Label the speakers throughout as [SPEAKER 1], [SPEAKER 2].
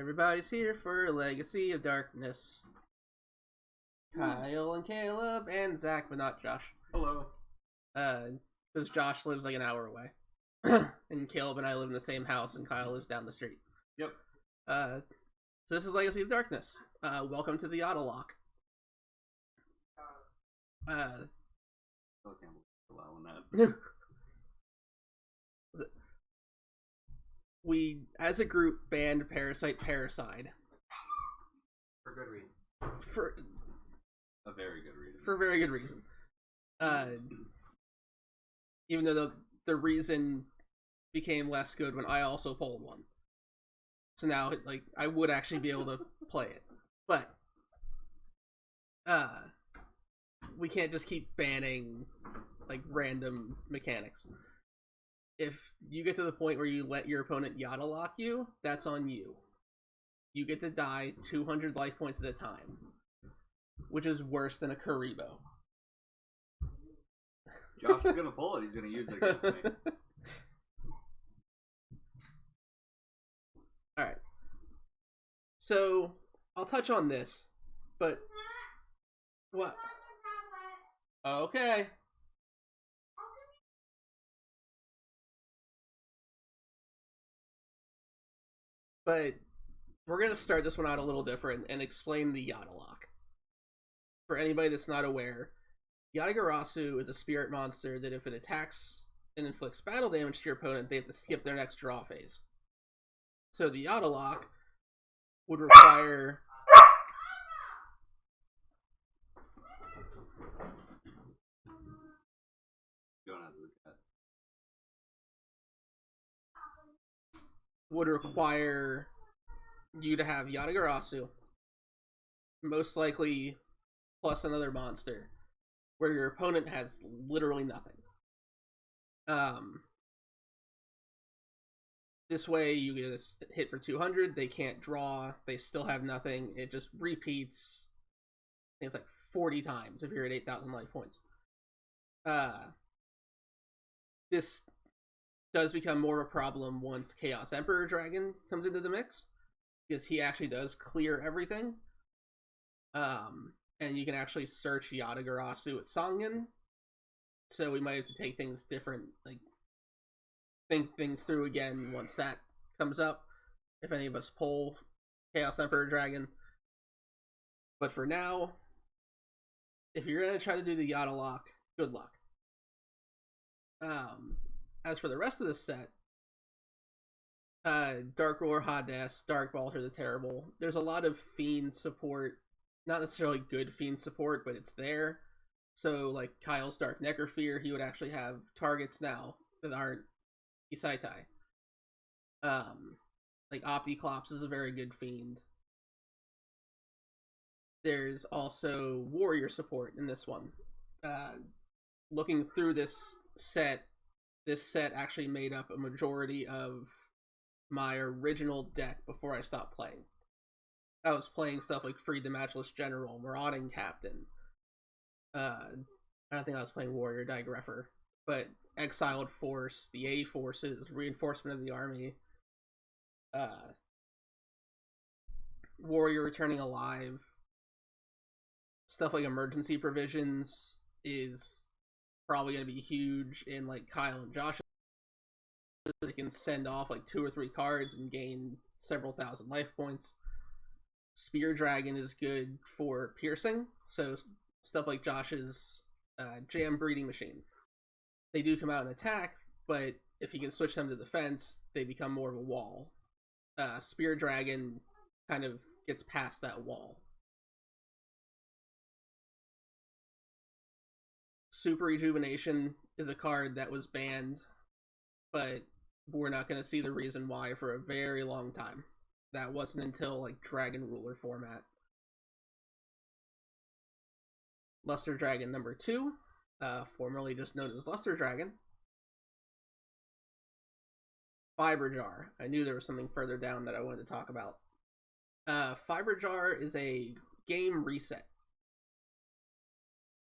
[SPEAKER 1] Everybody's here for Legacy of Darkness. Kyle and Caleb and Zach, but not Josh.
[SPEAKER 2] Hello.
[SPEAKER 1] Because Josh lives like an hour away. And Caleb and I live in the same house, and Kyle lives down the street.
[SPEAKER 2] Yep.
[SPEAKER 1] So this is Legacy of Darkness. Welcome to the Autolock.
[SPEAKER 2] Still can't believe allowing that.
[SPEAKER 1] We, as a group, banned Parasite Parasite.
[SPEAKER 2] For good reason.
[SPEAKER 1] For
[SPEAKER 2] a very good reason.
[SPEAKER 1] For a very good reason. Even though the reason became less good when I also pulled one. So now, like, I would actually be able to play it. But, we can't just keep banning, like, random mechanics. If you get to the point where you let your opponent Yada lock you, that's on you. You get to die 200 life points at a time, which is worse than a Karibo.
[SPEAKER 2] Josh is gonna pull it. He's gonna use it against me.
[SPEAKER 1] Alright. So, I'll touch on this, but... What? Okay. But we're going to start this one out a little different and explain the Yada lock. For anybody that's not aware, Yatagarasu is a spirit monster that if it attacks and inflicts battle damage to your opponent, they have to skip their next draw phase. So the Yada lock would require... would require you to have Yatagarasu, most likely plus another monster, where your opponent has literally nothing. This way you get a hit for 200, they can't draw, they still have nothing, it just repeats, I think it's like 40 times if you're at 8,000 life points. This does become more of a problem once Chaos Emperor Dragon comes into the mix, because he actually does clear everything. And you can actually search Yatagarasu at Sangen, so we might have to take things different, like, think things through again once that comes up, if any of us pull Chaos Emperor Dragon. But for now, if you're going to try to do the Yada lock, good luck. As for the rest of the set, Dark Ruler Hades, Dark Balter the Terrible, there's a lot of Fiend support, not necessarily good Fiend support, but it's there. So, like, Kyle's Dark Necrofear, he would actually have targets now that aren't Isaitai. Like, Opticlops is a very good Fiend. There's also Warrior support in this one. Looking through this set actually made up a majority of my original deck before I stopped playing. I was playing stuff like Freed the Matchless General, Marauding Captain. I don't think I was playing Warrior Digreffer, but Exiled Force, the A Forces, Reinforcement of the Army, Warrior Returning Alive, stuff like Emergency Provisions is probably going to be huge in, like, Kyle and Josh. They can send off like 2 or 3 cards and gain several thousand life points. Spear Dragon is good for piercing, so stuff like Josh's Jam Breeding Machine. They do come out and attack, but if you can switch them to defense, they become more of a wall. Spear Dragon kind of gets past that wall. Super Rejuvenation is a card that was banned, but we're not going to see the reason why for a very long time. That wasn't until, like, Dragon Ruler format. Luster Dragon number 2, formerly just known as Luster Dragon. Fiber Jar. I knew there was something further down that I wanted to talk about. Fiber Jar is a game reset.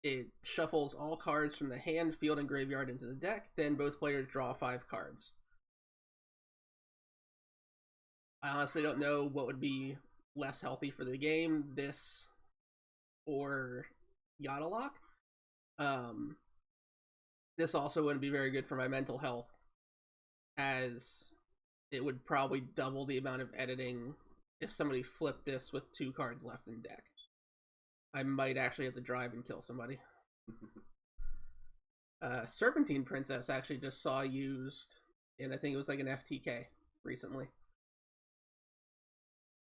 [SPEAKER 1] It shuffles all cards from the hand, field, and graveyard into the deck, then both players draw 5 cards. I honestly don't know what would be less healthy for the game, this or Yadalock. This also wouldn't be very good for my mental health, as it would probably double the amount of editing if somebody flipped this with 2 cards left in deck. I might actually have to drive and kill somebody. Serpentine Princess actually just saw used, and I think it was like an FTK recently.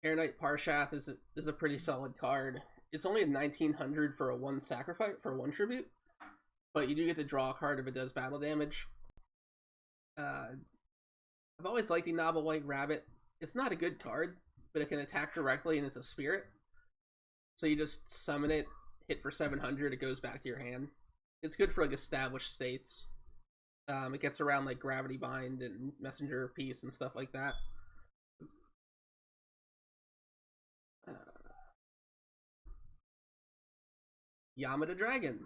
[SPEAKER 1] Air Knight Parshath is a pretty solid card. It's only a 1900 for a 1 sacrifice, for 1 tribute, but you do get to draw a card if it does battle damage. I've always liked the Novel White Rabbit. It's not a good card, but it can attack directly and it's a spirit. So you just summon it, hit for 700, it goes back to your hand. It's good for like established states. It gets around like Gravity Bind and Messenger of Peace and stuff like that. Yamada Dragon.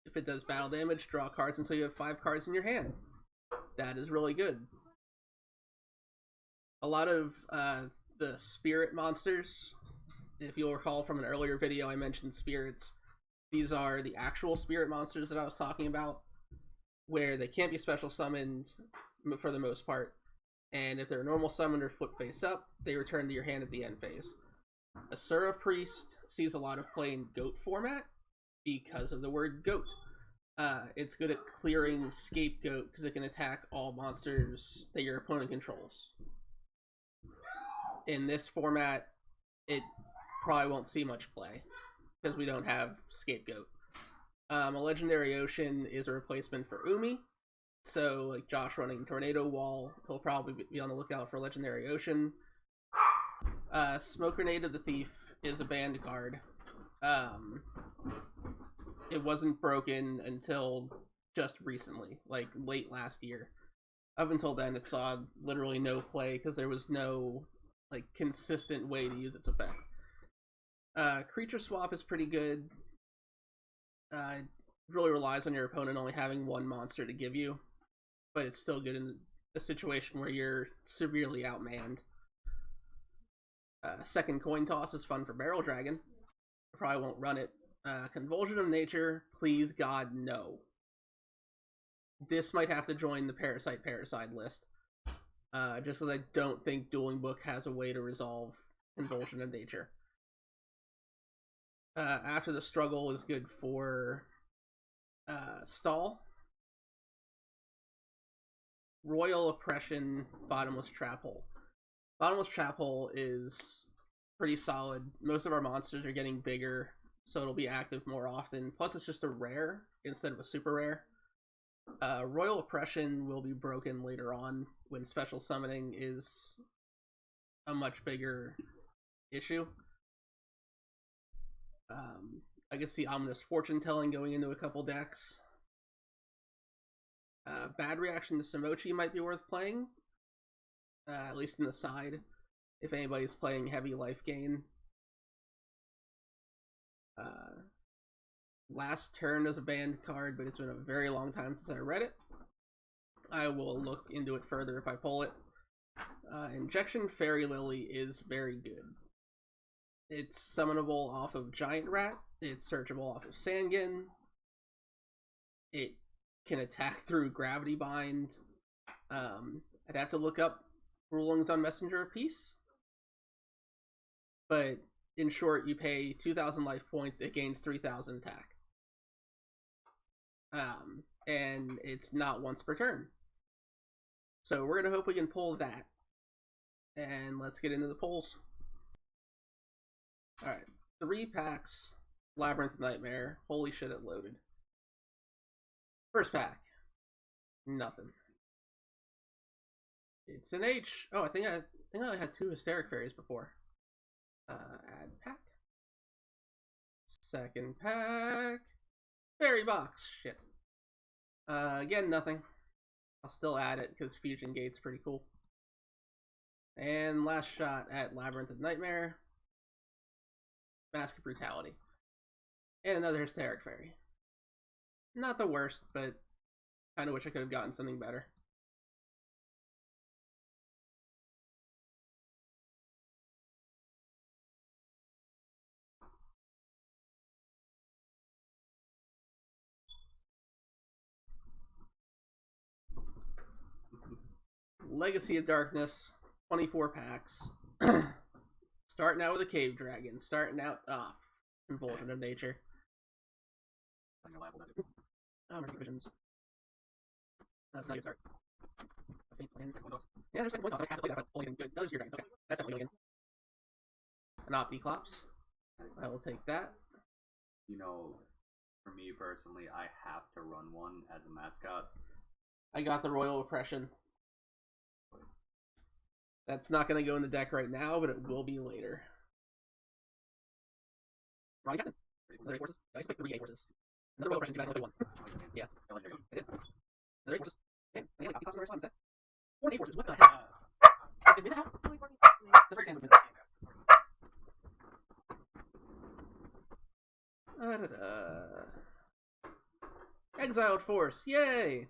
[SPEAKER 1] If it does battle damage, draw cards until you have 5 cards in your hand. That is really good. A lot of the spirit monsters, if you'll recall from an earlier video I mentioned spirits, these are the actual spirit monsters that I was talking about, where they can't be special summoned for the most part, and if they're normal summoned or flip face up, they return to your hand at the end phase. Asura Priest sees a lot of play in goat format because of the word goat. It's good at clearing Scapegoat because it can attack all monsters that your opponent controls. In this format, it probably won't see much play because we don't have Scapegoat. A Legendary Ocean is a replacement for Umi, so like Josh running Tornado Wall, he'll probably be on the lookout for Legendary Ocean. Smoke Grenade of the Thief is a banned card. It wasn't broken until just recently, like late last year. Up until then, it saw literally no play because there was no like consistent way to use its effect. Creature Swap is pretty good. It really relies on your opponent only having 1 monster to give you, but it's still good in a situation where you're severely outmanned. Second Coin Toss is fun for Barrel Dragon. I probably won't run it. Convulsion of Nature, please God, no. This might have to join the Parasite list. Just because I don't think Dueling Book has a way to resolve Convulsion of Nature. After the Struggle is good for Stall. Royal Oppression, Bottomless Trap Hole. Bottomless Trap Hole is pretty solid. Most of our monsters are getting bigger, so it'll be active more often. Plus, it's just a rare instead of a super rare. Royal Oppression will be broken later on when special summoning is a much bigger issue. I could see Ominous Fortune Telling going into a couple decks. Bad Reaction to Samochi might be worth playing, at least in the side, if anybody's playing heavy life gain. Last Turn is a banned card, but it's been a very long time since I read it. I will look into it further if I pull it. Injection Fairy Lily is very good. It's summonable off of Giant Rat. It's searchable off of Sangin. It can attack through Gravity Bind. I'd have to look up rulings on Messenger of Peace. But in short, you pay 2,000 life points, it gains 3,000 attack. And it's not once per turn. So we're going to hope we can pull that. And let's get into the pulls. Alright, 3 packs, Labyrinth Nightmare. Holy shit, it loaded. First pack, nothing. It's an H. Oh, I think I only had 2 Hysteric Fairies before. Add pack. Second pack. Fairy box. Shit. Again, nothing. I'll still add it because Fusion Gate's pretty cool. And last shot at Labyrinth of Nightmare. Mask of Brutality. And another Hysteric Fairy. Not the worst, but kind of wish I could have gotten something better. Legacy of Darkness, 24 packs. Starting out with a Cave Dragon. Starting out off. Convulsion of Nature. Mercy Visions. That's not a good start. Yeah, there's second one toss. I have to play that, but only thing good. Those are your dragon. Okay, that's definitely going in. An Opticlops. I will take that.
[SPEAKER 2] You know, for me personally, I have to run one as a mascot.
[SPEAKER 1] I got the Royal Oppression. That's not going to go in the deck right now, but it will be later. Ronnie Captain. Another 8 forces. I expect 3 8 forces. Another Royal Oppression, too bad, only 1. Yeah. I did. Another 8 forces. Okay, and like Opticlops on the right instead. 4 8 forces, what the heck? Is it now? The very standard minute. Exiled Force, yay!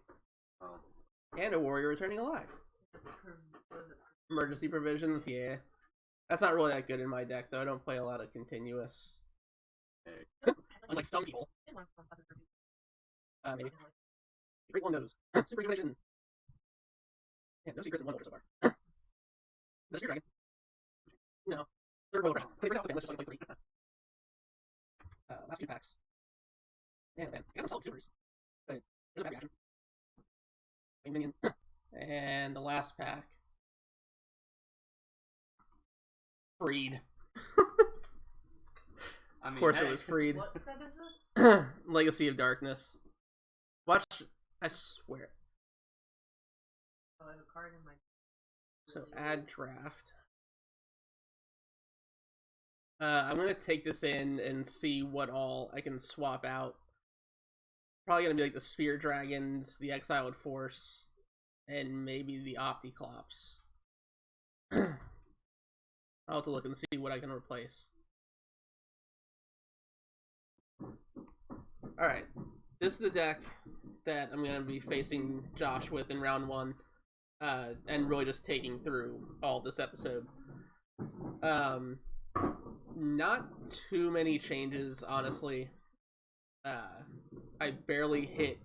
[SPEAKER 2] Oh.
[SPEAKER 1] And a Warrior Returning Alive. Emergency Provisions, yeah. That's not really that good in my deck, though. I don't play a lot of continuous. Unlike some people. Maybe. Great Long Nose. Super Rejuvenation. Yeah, no secrets in one order so far. That's your dragon. No. Third Royal Oppression. Okay, let's just play 3. Last few packs. Man, I got some solid supers. But there's a bad reaction. Minion. And the last pack. Freed.
[SPEAKER 2] I mean,
[SPEAKER 1] of course it was Freed.
[SPEAKER 3] What set is this?
[SPEAKER 1] Legacy of Darkness. Watch. I swear.
[SPEAKER 3] Oh, I have a card in my...
[SPEAKER 1] So add draft. I'm gonna take this in and see what all I can swap out. Probably gonna be like the Sphere Dragons, the Exiled Force, and maybe the Opticlops. I'll have to look and see what I can replace. Alright. This is the deck that I'm gonna be facing Josh with in round 1. And really just taking through all this episode. Not too many changes, honestly. I barely hit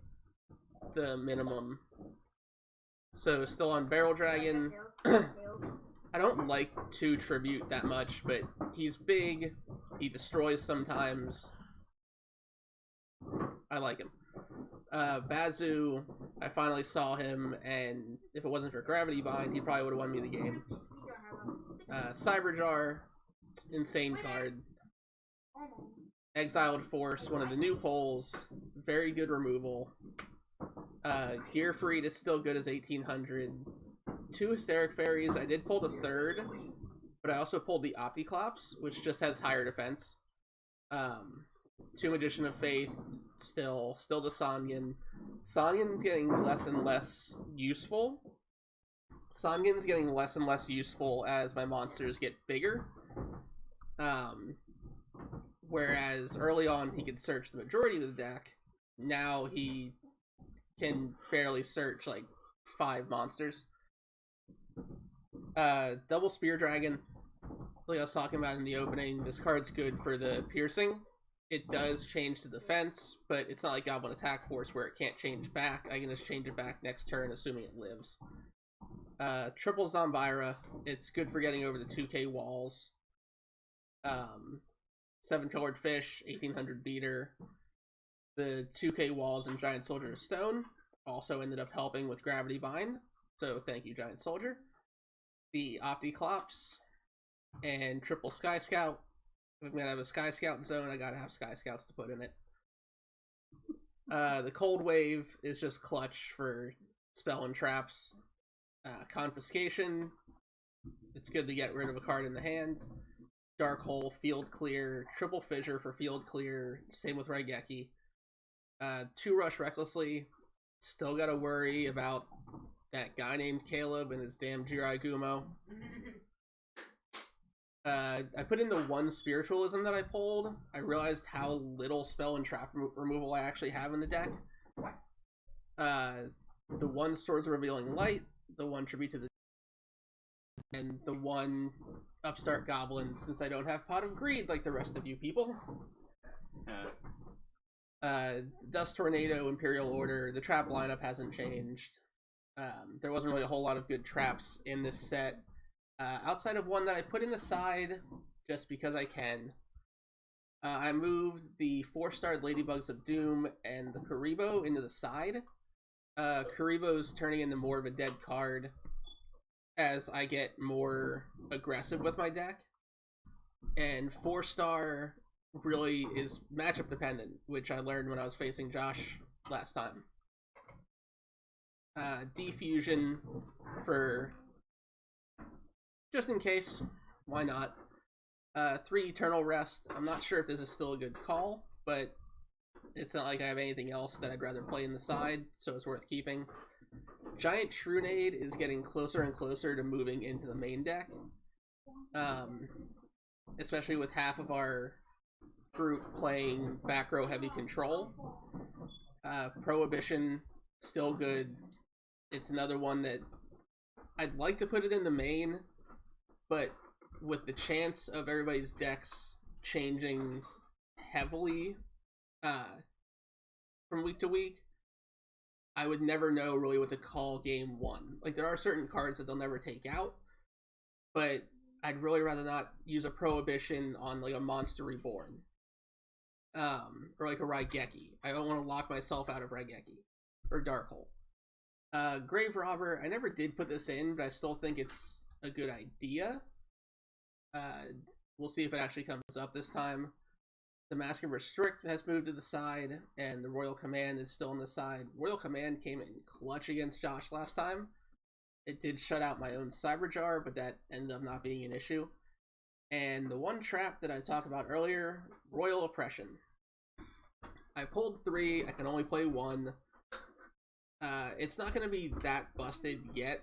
[SPEAKER 1] the minimum. So still on Barrel Dragon. I don't like 2 Tribute that much, but he's big. He destroys sometimes. I like him. Bazoo, I finally saw him, and if it wasn't for Gravity Bind, he probably would have won me the game. Cyberjar, insane card. Exiled Force, one of the new polls, very good removal. Gearfried is still good as 1800. 2 Hysteric Fairies, I did pull the 3rd, but I also pulled the Opticlops, which just has higher defense. 2 Magician of Faith, still the Sanyan. Sanyan's getting less and less useful. Sanyan's getting less and less useful as my monsters get bigger. Whereas early on he could search the majority of the deck, now he can barely search like 5 monsters. Double Spear Dragon, like I was talking about in the opening, this card's good for the piercing. It does change to defense, but it's not like Goblin Attack Force where it can't change back. I can just change it back next turn, assuming it lives. Triple Zombira, it's good for getting over the 2k walls. 7-colored fish, 1800 beater. The 2k walls and Giant Soldier of Stone also ended up helping with Gravity Bind, so thank you, Giant Soldier. The Opticlops and triple Sky Scout. If I'm gonna have a Sky Scout zone, I gotta have Sky Scouts to put in it. The Cold Wave is just clutch for spell and traps. Confiscation, it's good to get rid of a card in the hand. Dark Hole, Field Clear, Triple Fissure for Field Clear, same with Raigeki. 2 Rush Recklessly, still gotta worry about that guy named Kaleb and his damn Jirai Gumo. I put in the 1 Spiritualism that I pulled. I realized how little spell and trap removal I actually have in the deck. The 1 Swords of Revealing Light, the 1 Tribute to the... and the 1 Upstart Goblin, since I don't have Pot of Greed like the rest of you people. Dust Tornado, Imperial Order, the trap lineup hasn't changed. There wasn't really a whole lot of good traps in this set, outside of one that I put in the side just because I can. I moved the 4-star Ladybugs of Doom and the Karibo into the side. Karibo's turning into more of a dead card as I get more aggressive with my deck. And 4-star really is matchup dependent, which I learned when I was facing Josh last time. Defusion for just in case, why not? 3 Eternal Rest. I'm not sure if this is still a good call, but it's not like I have anything else that I'd rather play in the side, so it's worth keeping. Giant Trunade is getting closer and closer to moving into the main deck. Especially with half of our group playing back row heavy control. Prohibition, still good. It's another one that I'd like to put it in the main, but with the chance of everybody's decks changing heavily from week to week, I would never know really what to call game 1. Like, there are certain cards that they'll never take out, but I'd really rather not use a Prohibition on, like, a Monster Reborn. Or, like, a Raigeki. I don't want to lock myself out of Raigeki. Or Darkhold. Grave Robber, I never did put this in, but I still think it's a good idea. We'll see if it actually comes up this time. The Mask of Restrict has moved to the side, and the Royal Command is still on the side. Royal Command came in clutch against Josh last time. It did shut out my own Cyberjar, but that ended up not being an issue. And the one trap that I talked about earlier, Royal Oppression. I pulled 3, I can only play 1. It's not going to be that busted yet,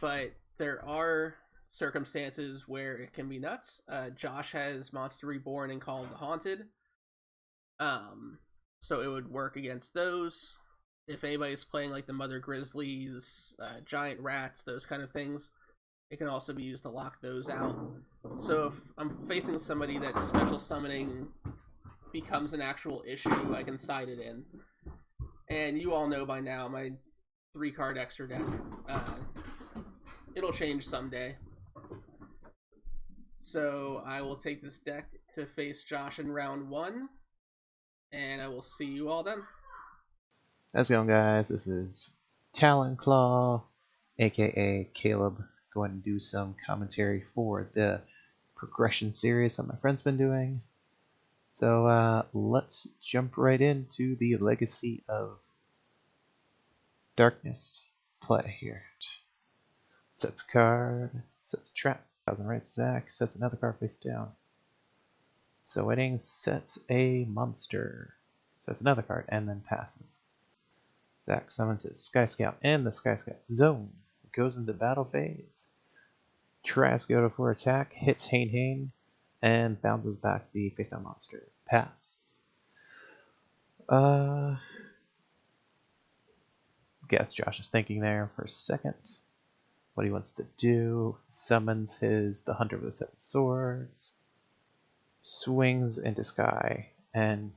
[SPEAKER 1] but there are circumstances where it can be nuts. Josh has Monster Reborn and Call of the Haunted, so it would work against those. If anybody's playing like the Mother Grizzlies, Giant Rats, those kind of things, it can also be used to lock those out. So if I'm facing somebody that special summoning becomes an actual issue, I can side it in. And you all know by now my 3-card extra deck. It'll change someday. So I will take this deck to face Josh in round 1, and I will see you all then.
[SPEAKER 4] How's it going, guys? This is Talonclaw, aka Caleb, going to do some commentary for the progression series that my friend's been doing. So let's jump right into the Legacy of Darkness play here. Sets a card, sets a trap, 1000 right Zach, sets another card face down. So Wedding sets a monster, sets another card, and then passes. Zach summons his Sky Scout in the Sky Scout zone, goes into battle phase, tries to go for attack, hits Hain, and bounces back the face down monster. Pass. Guess Josh is thinking there for a second what he wants to do. Summons the Hunter with the 7 Swords, swings into Sky, and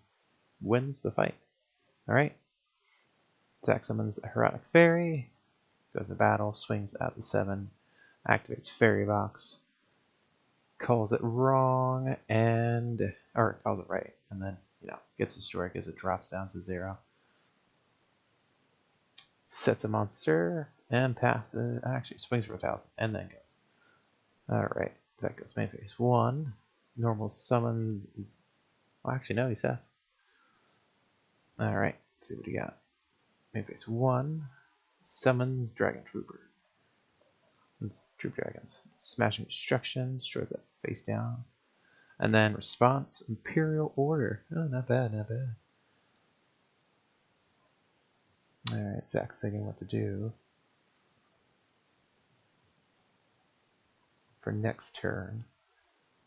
[SPEAKER 4] wins the fight. Alright. Zach summons a Herodic Fairy, goes to battle, swings at the 7, activates Fairy Box, calls it wrong, or calls it right, and then, gets destroyed because it drops down to 0. Sets a monster, and passes, actually swings for 1000, and then goes. Alright, Zach goes main phase 1, normal summons is, well actually no, he sets. Alright, let's see what he got. Main phase 1, summons Dragon Trooper. It's Troop Dragons. Smashing Destruction, destroys that face down. And then response, Imperial Order. Oh, not bad, not bad. Alright, Zach's thinking what to do for next turn.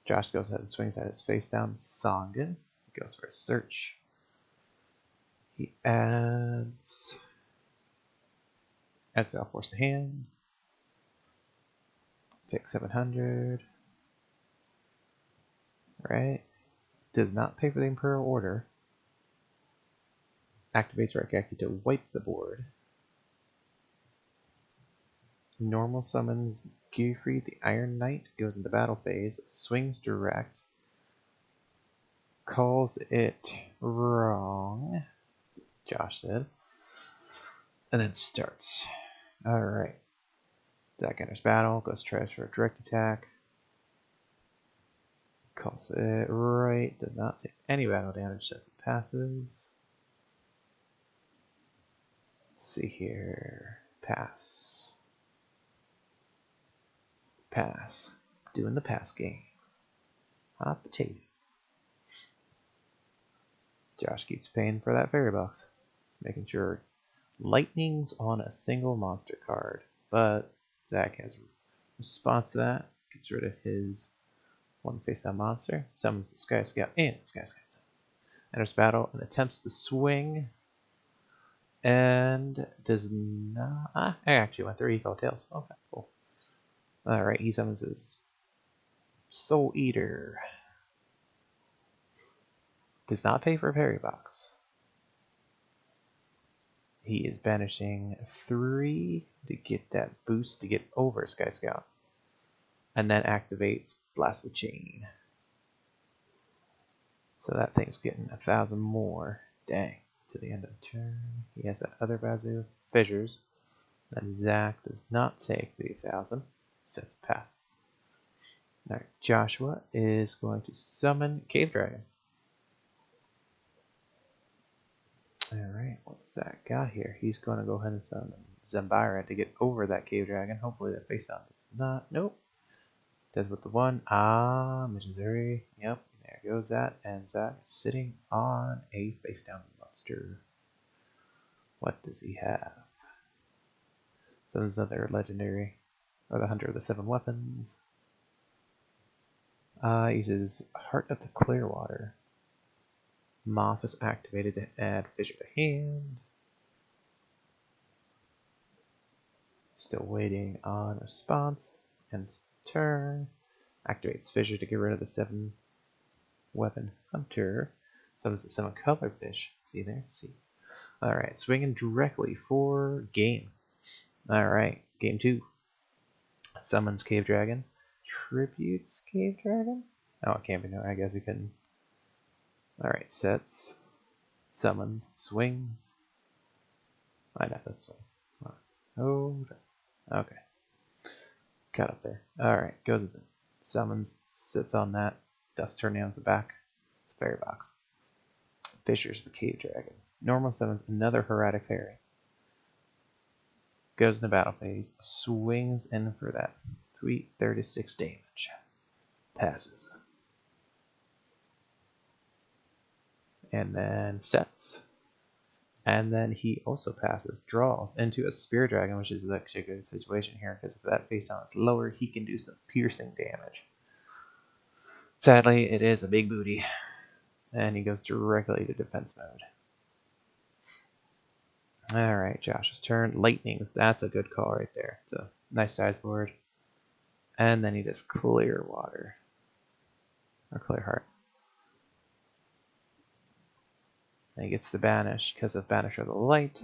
[SPEAKER 4] Josh goes ahead and swings at his face down. Songen goes for a search. He adds Exile Force to hand. Take 700. Right. Does not pay for the Imperial Order. Activates Raigeki to wipe the board. Normal summons Gearfried the Iron Knight, goes into battle phase, swings direct, calls it wrong, Josh did, and then starts. Alright. Zach enters battle, goes tries for a direct attack, calls it right, does not take any battle damage as it passes. Let's see here. Pass. Pass. Doing the pass game. Hot potato. Josh keeps paying for that fairy box. Making sure lightning's on a single monster card. But Zach has response to that. Gets rid of his one face-down monster. Summons the Sky Scout and Sky Scout. Enters battle and attempts to swing. And does not. I actually went through Eco Tails. Okay, cool. Alright, he summons his Soul Eater. Does not pay for a fairy box. He is banishing 3 to get that boost to get over Sky Scout. And then activates Blast with Chain. So that thing's getting 1,000 more. Dang. To the end of the turn. He has that other Bazoo. Fissures. Then Zach does not take the 1,000. Sets passes. Alright, Joshua is going to summon Cave Dragon. Alright, what's that got here? He's going to go ahead and summon Zambira to get over that Cave Dragon. Hopefully that face down does not. Nope. Does with the 1. Missouri. Yep, there goes that. And Zach is sitting on a face down monster. What does he have? Summons another legendary. Or the Hunter of the 7 Weapons. Uses Heart of the Clearwater. Moth is activated to add Fissure to hand. Still waiting on response. Ends turn. Activates Fissure to get rid of the 7 Weapon Hunter. Summons the 7 Color Fish. See there? See. Alright, swinging directly for game. Alright, game 2. Summons Cave Dragon. Tributes Cave Dragon? Oh, it can't be no. I guess he couldn't. Alright, sets. Summons. Swings. I know this one. Oh, okay. Cut up there. Alright, goes with it. Summons. Sits on that. Dust Tornadoes the back. It's Fairy Box. Fissures the Cave Dragon. Normal summons another Heretic Fairy. Goes in the battle phase. Swings in for that 336 damage. Passes. And then sets. And then he also passes, draws into a Spear Dragon, which is actually a good situation here, because if that face down is lower, he can do some piercing damage. Sadly, it is a big booty. And he goes directly to defense mode. Alright, Josh's turn. Lightnings, that's a good call right there. It's a nice size board. And then he does Clear Water. Or Clear Heart. And he gets to banish because of Banisher of the Light.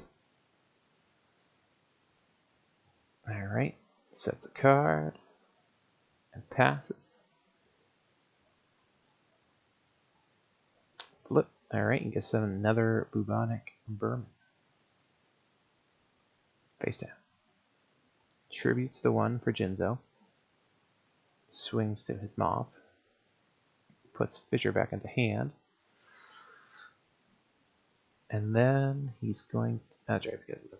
[SPEAKER 4] Alright. Sets a card. And passes. Flip. Alright, and gets another Bubonic Vermin. Face down. Tributes the 1 for Jinzo. Swings to his Moth. Puts Fissure back into hand. And then he's going to, that's right, because of the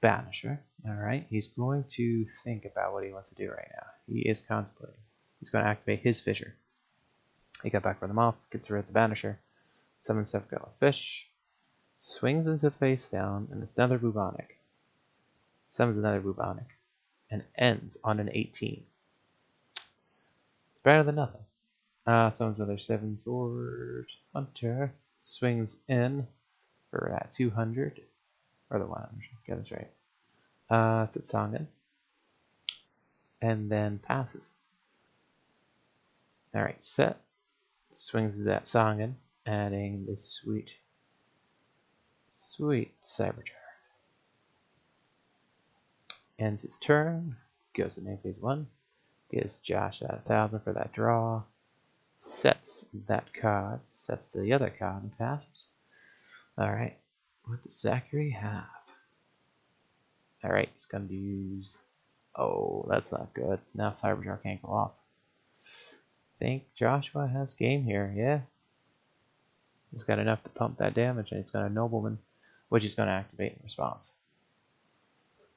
[SPEAKER 4] Banisher. Alright, he's going to think about what he wants to do right now. He is contemplating. He's going to activate his Fissure. He got back from the Moth, gets rid of the Banisher, summons 7 Color Fish, swings into the face down, and it's another Bubonic. Summons another Bubonic, and ends on an 18. It's better than nothing. Summons another 7 Sword Hunter, swings in for that 200, or the 100, get this right. Sits Songen, and then passes. Alright, set. Swings to that Songen, adding this sweet Cyberjar. Ends his turn. goes to main phase 1. Gives Josh that 1,000 for that draw. Sets that card. Sets the other card and passes. Alright. What does Zachary have? Alright, he's going to use... Oh, that's not good. Now Cyberjar can't go off. I think Joshua has game here, yeah. He's got enough to pump that damage, and he's got a Nobleman, which he's going to activate in response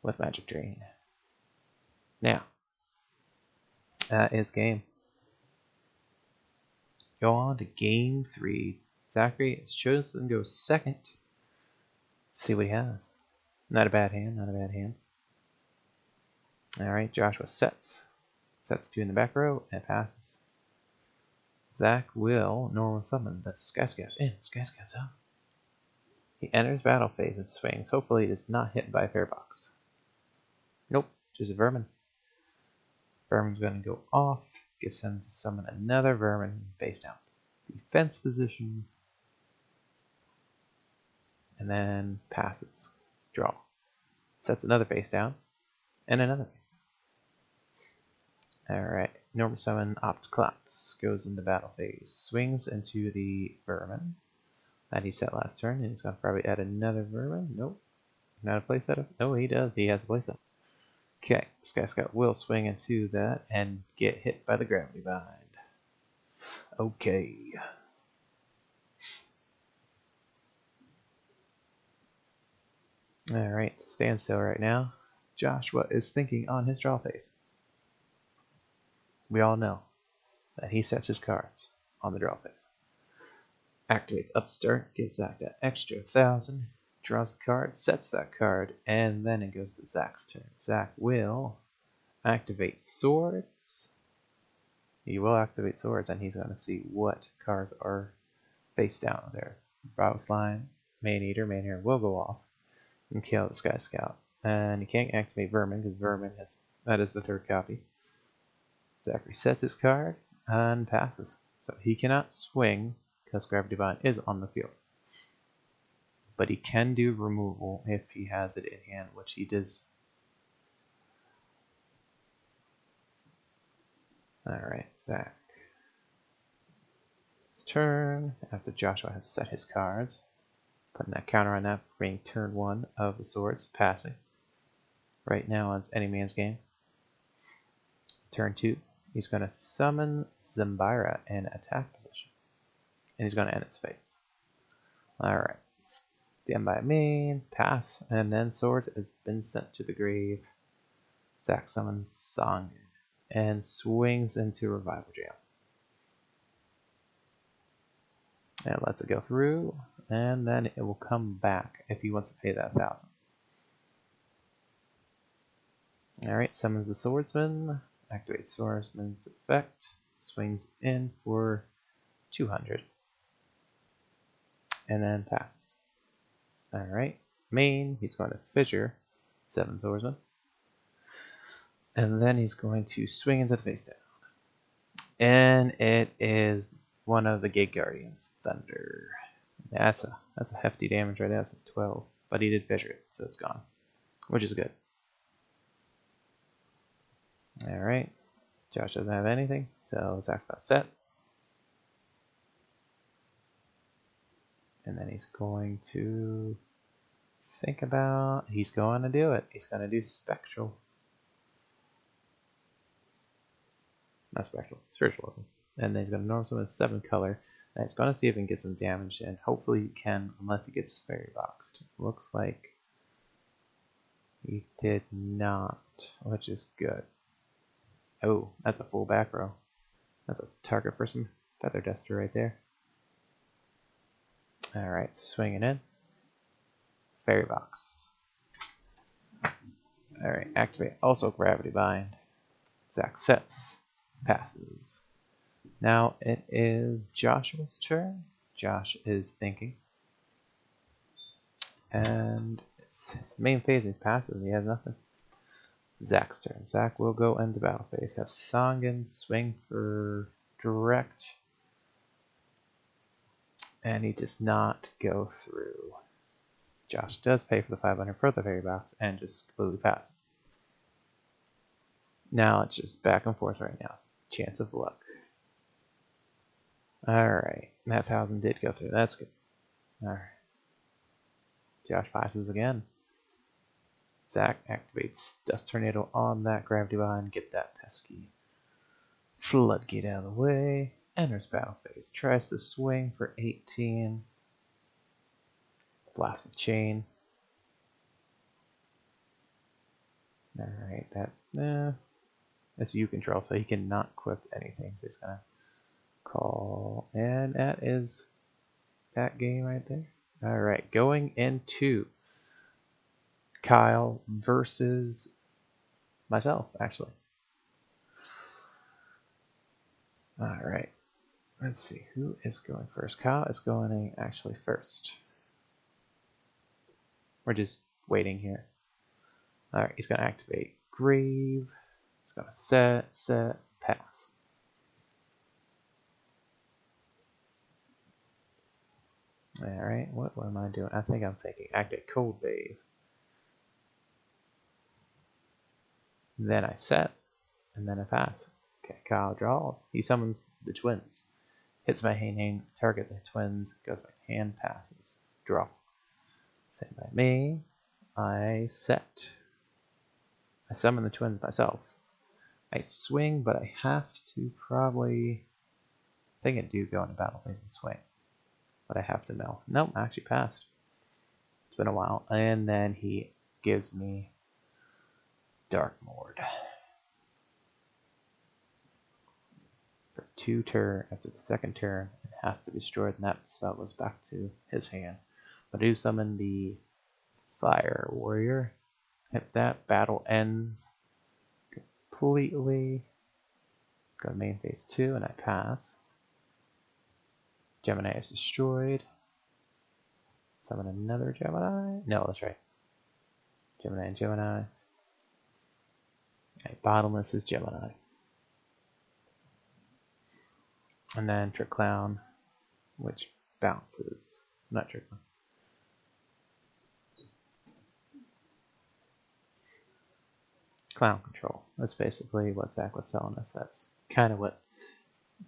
[SPEAKER 4] with Magic Drain. Now, that is game. Go on to game 3. Zachary is chosen to go second. Let's see what he has. Not a bad hand, not a bad hand. Alright, Joshua sets. Sets 2 in the back row and passes. Zach will normal summon the Sky Scout in. Sky Scout's up. He enters battle phase and swings. Hopefully it is not hit by a Fairy Box. Nope, just a Vermin. Vermin's going to go off. Gets him to summon another Vermin face down. Defense position. And then passes. Draw. Sets another face down. And another face down. Alright. Normal summon Opt Collapse. Goes into battle phase. Swings into the Vermin that he set last turn. And he's going to probably add another Vermin. Nope. Not a playset? No, he does. He has a playset. Okay. Sky Scout will swing into that and get hit by the Gravity Bind. Okay. Alright, standstill right now. Joshua is thinking on his draw phase. We all know that he sets his cards on the draw phase. Activates Upstart, gives Zach that extra 1,000, draws the card, sets that card, and then it goes to Zach's turn. Zach will activate Swords. He will activate Swords, and he's going to see what cards are face down there. Browse Line, Main Eater will go off and kill the Sky Scout. And he can't activate Vermin because Vermin that is the 3rd copy. Zachary sets his card and passes. So he cannot swing because Gravity Bind is on the field. But he can do removal if he has it in hand, which he does. Alright, Zach. His turn after Joshua has set his cards. Putting that counter on that for being turn 1 of the Swords, passing. Right now it's any man's game. Turn 2, he's going to summon Zambira in attack position. And he's going to end its phase. Alright, stand by main, pass, and then Swords has been sent to the grave. Zach summons Song and swings into Revival Jam. And lets it go through, and then it will come back if he wants to pay that 1,000. Alright, summons the Swordsman, activates Swordsman's effect, swings in for 200, and then passes. Alright, main, he's going to Fissure, 7 Swordsman, and then he's going to swing into the face down. And it is one of the Gate Guardians, Thunder. That's a hefty damage right there, that's a 12, but he did Fissure it, so it's gone, which is good. Alright, Josh doesn't have anything, so Zach's got set. And then he's going to think about, he's going to do it. He's going to do Spectral. Not Spectral, Spiritualism. And then he's going to normal summon 7 color. And he's going to see if he can get some damage in. Hopefully he can, unless he gets Fairy Boxed. Looks like he did not, which is good. Oh, that's a full back row. That's a target for some Feather Duster right there. Alright, swinging in. Fairy Box. Alright, activate. Also Gravity Bind. Zach sets. Passes. Now it is Joshua's turn. Josh is thinking. And it's his main phase. He's passive. He has nothing. Zach's turn. Zach will go into battle phase. Have Songen swing for direct. And he does not go through. Josh does pay for the 500 for the Fairy Box and just completely passes. Now it's just back and forth right now. Chance of luck. Alright, that 1,000 did go through. That's good. Alright. Josh passes again. Zach activates Dust Tornado on that Gravity Bind. Get that pesky Floodgate out of the way. Enters battle phase. Tries to swing for 18. Blast with Chain. Alright, that's you control, so he cannot equip anything. So he's gonna call, and that is that game right there. Alright, going into Kyle versus myself, actually. Alright, let's see who is going first. Kyle is going actually first. We're just waiting here. Alright, he's going to activate Grave. He's going to set, pass. Alright, what am I doing? I think I'm thinking activate Cold Wave. Then I set, and then I pass. Okay, Kyle draws. He summons the twins. Hits my hand, target the twins, goes back to hand, passes. Draw. Same by me. I set. I summon the twins myself. I swing, but I have to probably... I think I do go into battle phase and swing. But I have to mill. Nope, I actually passed. It's been a while. And then he gives me Dark Mord. For 2 turns, after the second turn, it has to be destroyed, and that spell goes back to his hand. But I do summon the Fire Warrior. If that battle ends completely, go to main phase 2, and I pass. Gemini is destroyed. Summon another Gemini. No, that's right. Gemini and Gemini. Okay, bottomless is Gemini. And then Trick Clown, which bounces. Not Trick Clown. Clown Control. That's basically what Zach was telling us. That's kind of what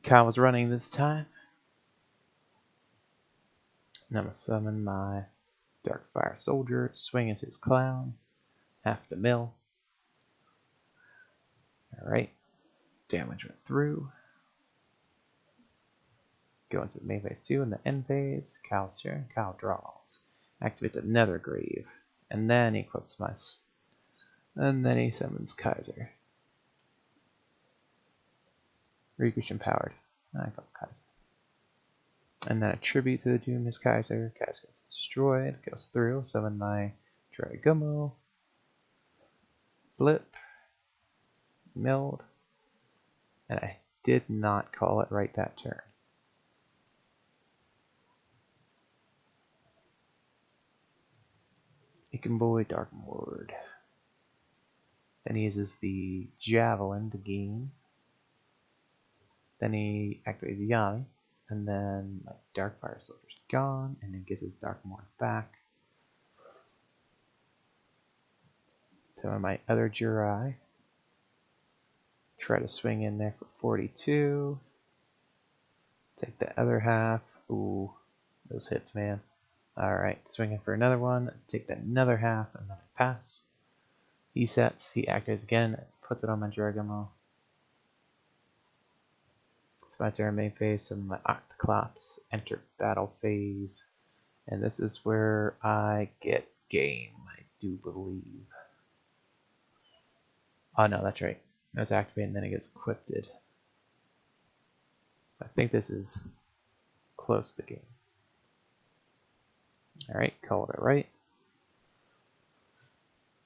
[SPEAKER 4] Kyle was running this time. And I'm going to summon my Dark Fire Soldier, swing into his Clown, have to mill. Alright, damage went through. Go into the main phase 2 and the end phase. Kyle's turn. Kyle draws. Activates another Grave. And then he equips my... And then he summons Kaiser. Rikush empowered. I call Kaiser. And then a tribute to the Doom is Kaiser. Kaiser gets destroyed. Goes through. Summon my Dragummo. Flip. Milled. And I did not call it right that turn. Ikenboy Dark Mord. Then he uses the Javelin to gain. Then he activates Yanni. And then my Dark Fire Soldier's gone. And then gets his Dark Mord back. So my other Jirai. Try to swing in there for 42. Take the other half. Ooh, those hits, man. Alright, swing in for another one. Take that another half, and then I pass. He sets, he activates again, puts it on my Dragummo. It's my turn, main phase, so my Octoclops enter battle phase. And this is where I get game, I do believe. Oh no, that's right. That's activated and then it gets equipped. I think this is close to the game. Alright, call it right.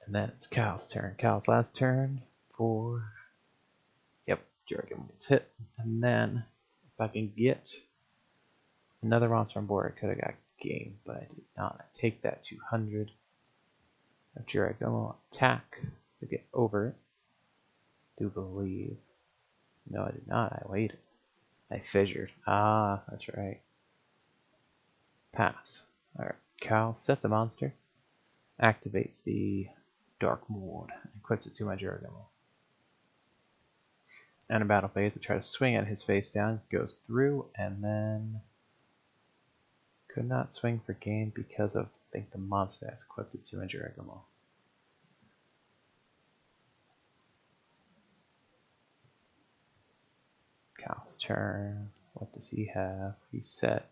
[SPEAKER 4] And then it's Kyle's turn. Kyle's last turn for... Yep, Dragon gets hit. And then, if I can get another monster on board, I could have got game, but I did not. I take that 200 of Dragon attack to get over it. Do believe. No, I did not. I waited. I fissured. Ah, that's right. Pass. Alright, Kyle sets a monster. Activates the Dark Mord. Equips it to my Dragon. And a battle phase, I try to swing at his face down, goes through, and then could not swing for game because of, I think, the monster that's equipped to 2 injure Egamo. Cal's turn. What does he have? He's set.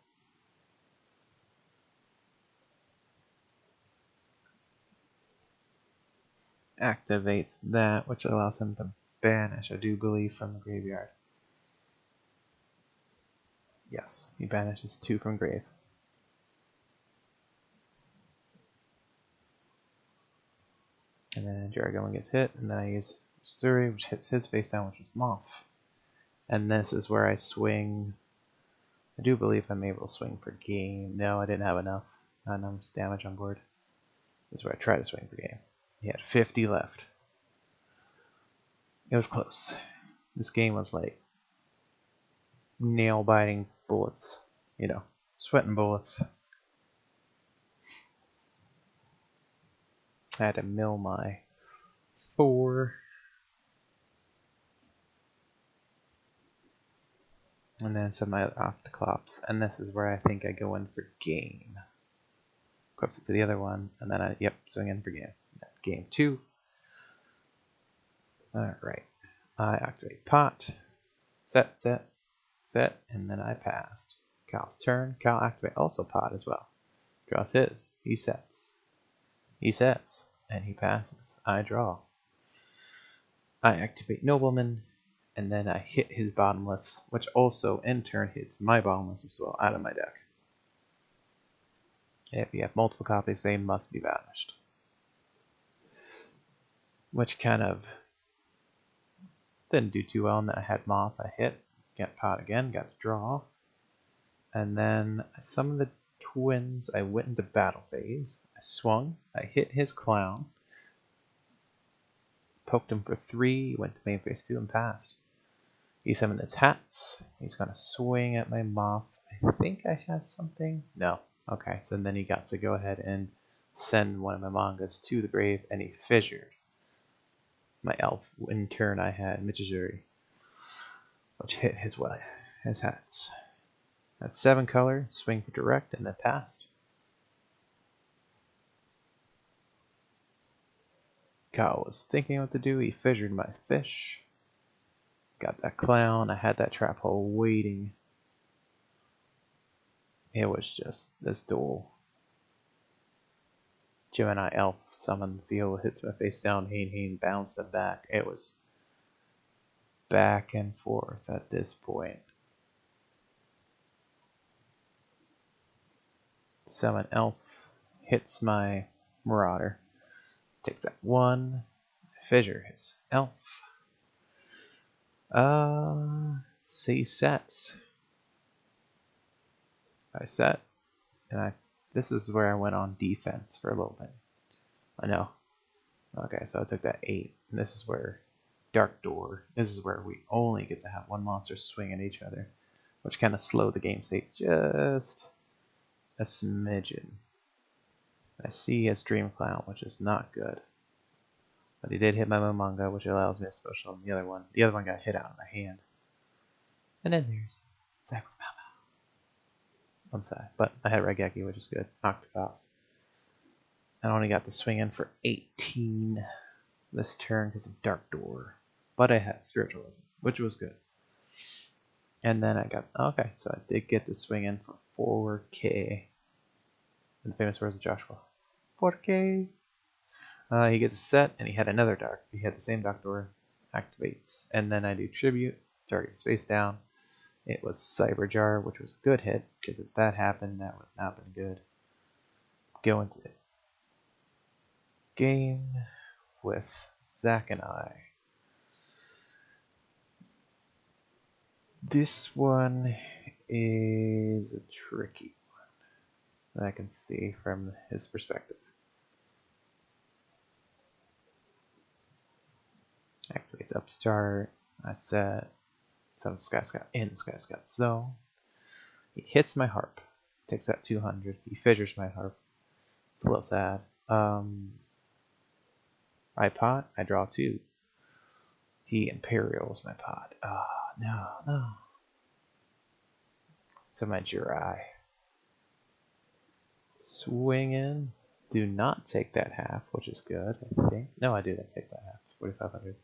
[SPEAKER 4] Activates that, which allows him to banish, I do believe, from the graveyard. Yes, he banishes 2 from grave. And then Jaragon gets hit, and then I use Suri, which hits his face down, which is Moth. And this is where I swing. I do believe I'm able to swing per game. No, I didn't have enough. Not enough damage on board. This is where I try to swing per game. He had 50 left. It was close. This game was like nail-biting bullets. You know, sweating bullets. I had to mill my 4. And then some off the clops. And this is where I think I go in for game. Equips it to the other one. And then I, swing in for game. Game 2. Alright. I activate pot. Set, and then I passed. Cal's turn. Cal activate also pot as well. Draws his. He sets. He sets. And he passes. I draw. I activate Nobleman. And then I hit his bottomless, which also in turn hits my bottomless as well out of my deck. If you have multiple copies, they must be banished. Which kind of didn't do too well, and then I had Moth, I hit, get pot again, got to draw. And then I summoned the twins, I went into battle phase, I swung, I hit his clown, poked him for 3, went to main phase 2 and passed. He summoned his hats, he's gonna swing at my Moth. I think I had something? No. Okay, so then he got to go ahead and send one of my mangas to the grave, and he fissured my elf. In turn, I had Michizuri, which hit his hats. That's 7 color, swing for direct, and then pass. Kyle was thinking what to do. He fissured my fish. Got that clown. I had that trap hole waiting. It was just this duel. Gemini elf summoned the field, hits my face down, Hain bounced it back. It was back and forth at this point. Summon elf, hits my marauder, takes that 1, fissure his elf. See sets. I set, and this is where I went on defense for a little bit. I know. Okay, so I took that 8, and this is where Dark Door. This is where we only get to have 1 monster swing at each other, which kind of slowed the game state just a smidgen. I see his Dream Clown, which is not good. But he did hit my Momonga, which allows me to special on the other one. The other one got hit out of my hand. And then there's Zack with Bow on side. But I had Regeki, which is good. Octopops. I only got to swing in for 18 this turn because of Dark Door. But I had Spiritualism, which was good. And then I got... Okay, so I did get to swing in for 4K. In the famous words of Joshua. 4K! He gets a set, and he had another Dark. He had the same Dark Door. Activates. And then I do Tribute. Target's face down. It was Cyber Jar, which was a good hit, because if that happened, that would not have been good. Go into it. Game with Zach and I. This one is a tricky one that I can see from his perspective. Activates Upstart. I set some Sky Scout in Sky Scout Zone. He hits my harp. Takes that 200. He fissures my harp. It's a little sad. I pot. I draw 2. He imperials my pot. Ah, no. So my Jirai. Swing in. Do not take that half, which is good, I think. No, I do. I take that half. 4,500.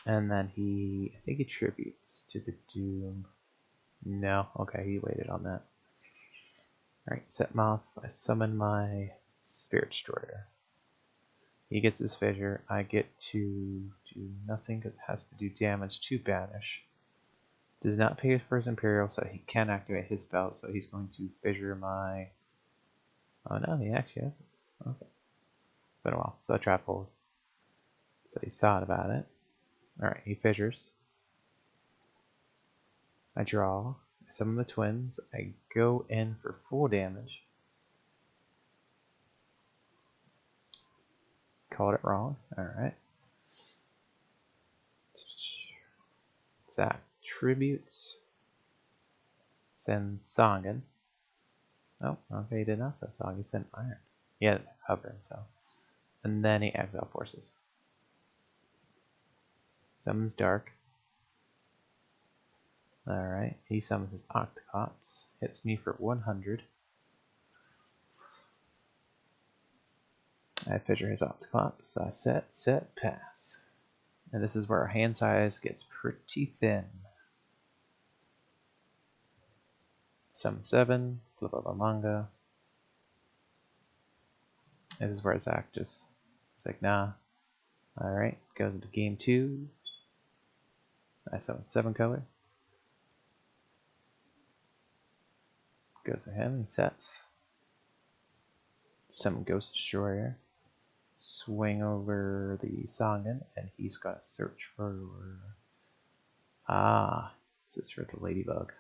[SPEAKER 4] And then I think he tributes to the Doom. No, okay, he waited on that. Alright, set him off. I summon my Spirit Destroyer. He gets his fissure. I get to do nothing because it has to do damage to banish. Does not pay for his Imperial, so he can activate his spell, so he's going to fissure my... Oh no, he actually has it. Okay. It's been a while. So I trap hold. So he thought about it. Alright, he fissures. I draw. I summon the twins. I go in for full damage. Called it wrong. Alright. Zach tributes. Sends Songan. Oh, okay, he did not send Songan. He sent Iron. He had hover, so. And then he exile forces. Summons Dark. Alright, he summons his Octocops. Hits me for 100. I fissure his Octocops. I set, pass. And this is where our hand size gets pretty thin. Summon 7, flip up a manga. This is where Zach just is like, nah. Alright, goes into game 2. I summon 7 color. Goes to him, he sets. Summon Ghost Destroyer. Swing over the Songan, and he's got to search for... Ah, this is for the Ladybug.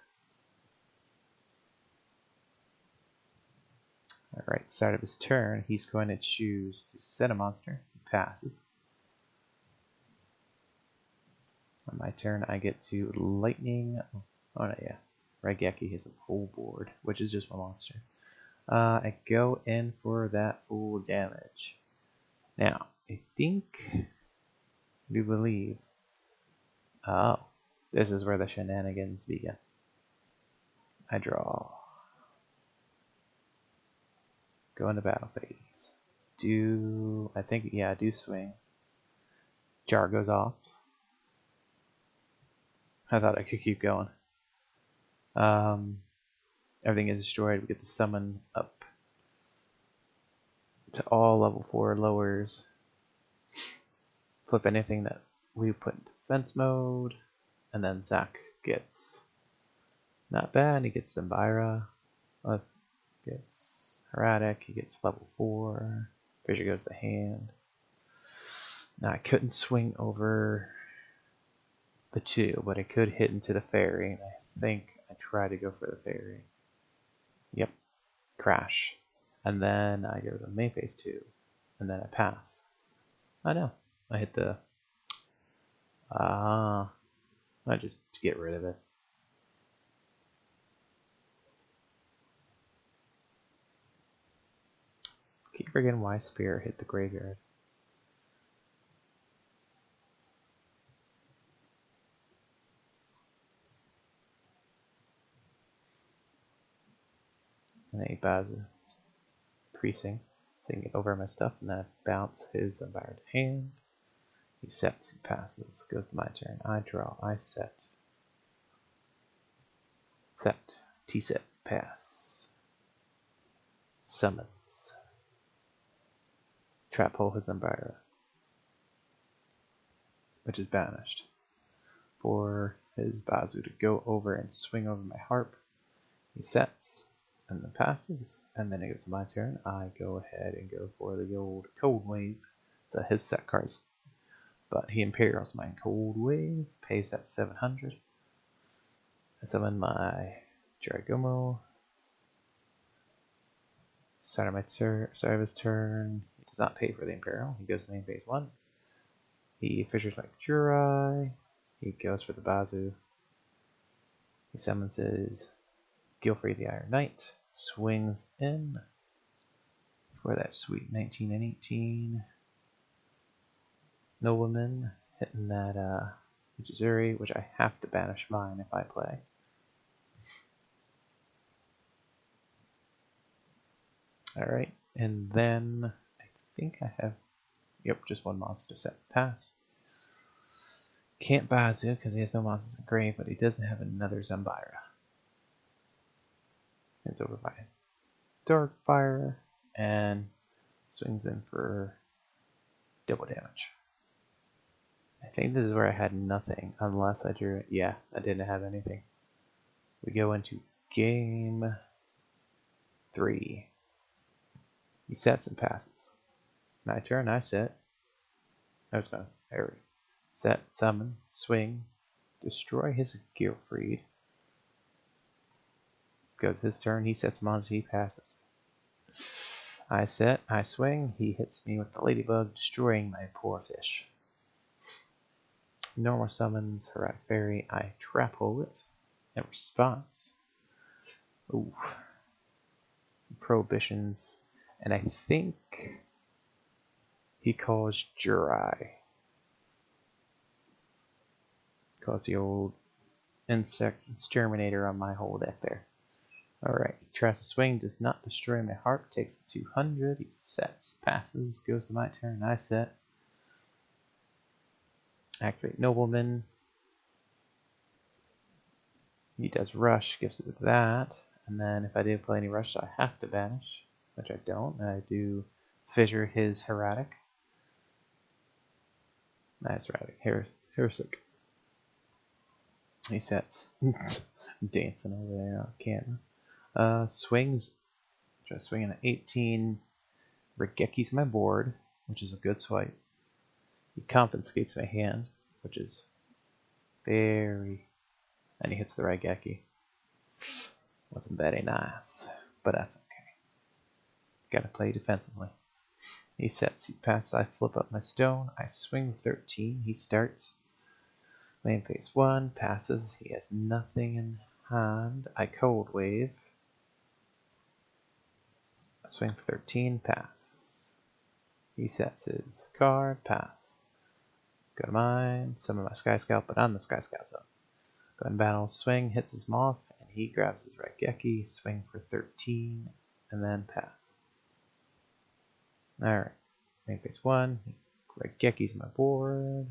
[SPEAKER 4] Alright, start of his turn, he's going to choose to set a monster. He passes. On my turn, I get to Lightning. Oh, no, yeah. Raigeki has a full board, which is just one monster. I go in for that full damage. Now, I think, we believe, oh, this is where the shenanigans begin. I draw. Go into battle phase. I think, yeah, do swing. Jar goes off. I thought I could keep going. Everything is destroyed. We get to summon up to all level 4 lowers. Flip anything that we put in defense mode. And then Zach gets not bad. He gets Zembira. Gets Erratic. He gets level 4. Fissure goes to hand. Now I couldn't swing over the 2, but I could hit into the fairy. And I think I tried to go for the fairy. Yep. Crash. And then I go to main phase 2. And then I pass. I know. I hit the... I just to get rid of it. Keep forgetting why Spear hit the graveyard. And then he buys increasing, so he can get over my stuff, and then I bounce his Embarrassed hand. He sets, he passes, goes to my turn. I draw, I set. Set, T-set, pass. Summons. Trap hole his Embarrassed, which is banished. For his Bazu to go over and swing over my harp. He sets, and then passes, and then it goes to my turn. I go ahead and go for the old Cold Wave. So his set cards. But he Imperials my Cold Wave, pays that 700. I summon my Jiragomo. Start of his turn. He does not pay for the Imperial. He goes to main phase 1. He fissures my Jurai. He goes for the Bazu. He summons his Gilfrey the Iron Knight. Swings in for that sweet 19 and 18. Nobleman hitting that Ujizuri, which I have to banish mine if I play. Alright, and then I think I have, yep, just one monster set pass. Can't Bazu because he has no monsters in grave, but he doesn't have another Zambira. It's over by Darkfire and swings in for double damage. I think this is where I had nothing, unless I drew it. Yeah, I didn't have anything. We go into game 3. He sets and passes. My turn, I set. I was going to parry. Set, summon, swing, destroy his Gilfried. Goes his turn, he sets monster, he passes. I set, I swing, he hits me with the Ladybug, destroying my poor fish. Normal summons, Heroic Fairy, I trap hole it. In response, ooh, prohibitions, and I think he calls Jurai. Calls the old insect exterminator on my whole deck there. Alright, he tries to swing, does not destroy my heart, takes the 200, he sets, passes, goes to my turn, I set. Activate Nobleman. He does rush, gives it that, and then if I do play any rush, I have to banish, which I don't, and I do fissure his Heretic. Nice Heretic. Heretic. He sets. Dancing over there on camera. Swings. Try swinging at 18. Regeki's my board, which is a good swipe. He confiscates my hand, which is very... And he hits the Regeki. Wasn't very nice, but that's okay. Gotta play defensively. He sets, he passes, I flip up my stone, I swing 13, he starts. Main phase 1, passes, he has nothing in hand, I cold wave. I swing for 13, pass. He sets his card, pass. Go to mine, summon my Sky Scout, but on the Sky Scout zone. Go in battle, swing, hits his Moth, and he grabs his Regeki, swing for 13, and then pass. Alright, main phase 1, Regeki's my board.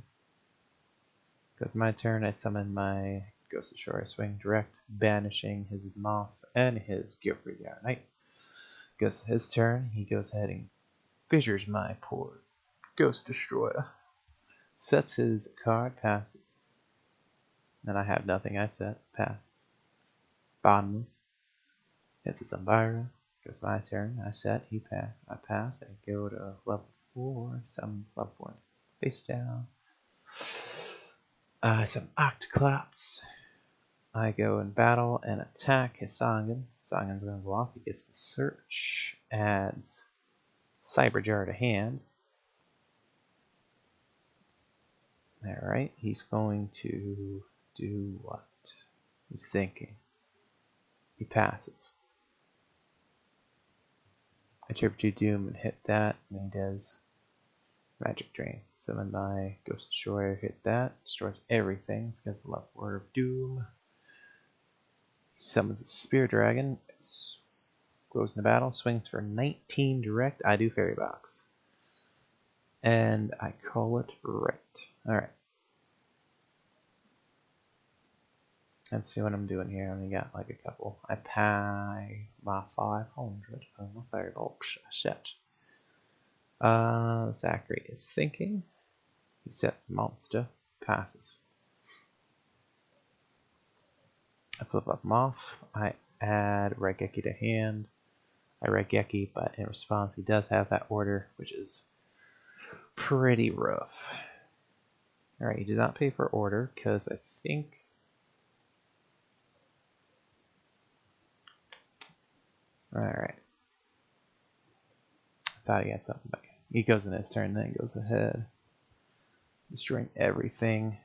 [SPEAKER 4] Goes my turn, I summon my Ghost of Shore, I swing direct, banishing his Moth and his Gilfried the Iron Knight. Goes his turn, he goes ahead and fissures my poor Ghost Destroyer. Sets his card, passes. And I have nothing, I set, pass. Bottomless. Hits his Zambira. Goes my turn, I set, he pass, I pass, I go to level 4, summons level 4, face down. Some Octoclops. I go in battle and attack his Sangan. Sangan's gonna go off, he gets the search, adds Cyberjar to hand. Alright, he's going to do what? He's thinking. He passes. I Tribute Doom and hit that, and he does Magic Drain. Summon my Ghost Destroyer, hit that, destroys everything because of the left word of Doom. He summons a Spear Dragon, goes into battle, swings for 19 direct. I do Fairy Box. And I call it right. Alright. Let's see what I'm doing here. I only got like a couple. I pay my 500 on my Fairy Box set. Zachary is thinking. He sets monster, passes. I flip up Moth. I add Regeki to hand. I Regeki, but in response he does have that order, which is pretty rough. Alright, he did not pay for order, because I think... Alright. I thought he had something back. He goes in his turn, then goes ahead. Destroying everything.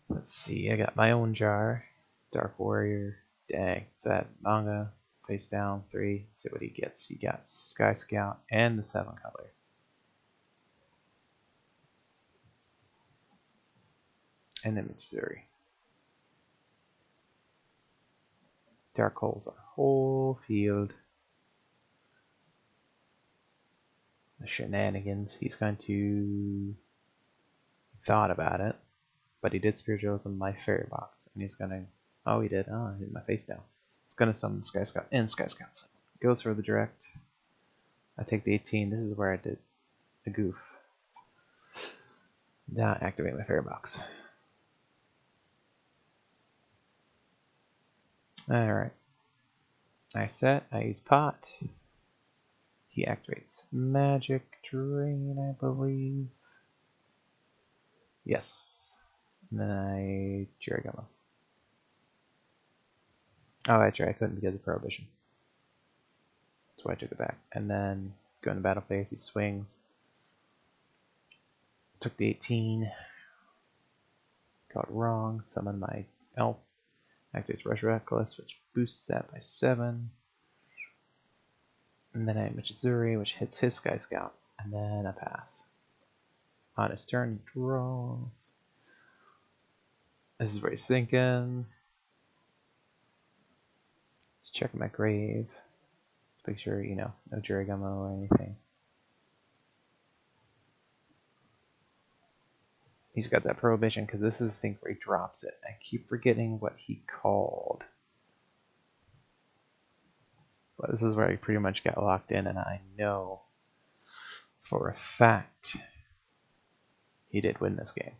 [SPEAKER 4] Let's see, I got my own jar. Dark Warrior. Dang. So I had manga, face down, 3. Let's see what he gets. He got Sky Scout and the 7 color. And then Missouri. Dark holes our whole field. The shenanigans. He's going to thought about it, but he did spiritualism my fairy box, and he's gonna. Oh, he did. Oh, I hit my face down. He's gonna summon Sky Scout and Sky Scout. Goes for the direct. I take the 18. This is where I did a goof. Now activate my fairy box. Alright. I set, I use pot. He activates magic drain, I believe. Yes. And then I Jirigama. Oh, actually I couldn't because of Prohibition. That's why I took it back. And then go into battle phase, he swings. Took the 18. Got it wrong. Summon my elf. Activates Rush Reckless, which boosts that by 7. And then I Michizuri, which hits his Sky Scout. And then I pass. On his turn, he draws. This is where he's thinking. Let's check my grave. Let's make sure, no Jirigama or anything. He's got that Prohibition, because this is the thing where he drops it. I keep forgetting what he called. But this is where I pretty much got locked in, and I know for a fact he did win this game.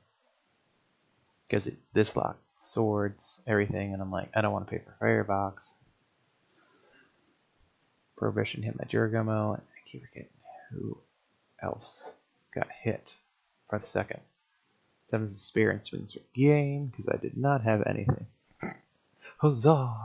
[SPEAKER 4] Because this locked swords, everything, and I'm like, I don't want to pay for Firebox. Prohibition hit my Jirigamo, and I keep forgetting who else got hit for the second. Summons the Spear and swings for game, because I did not have anything. Huzzah!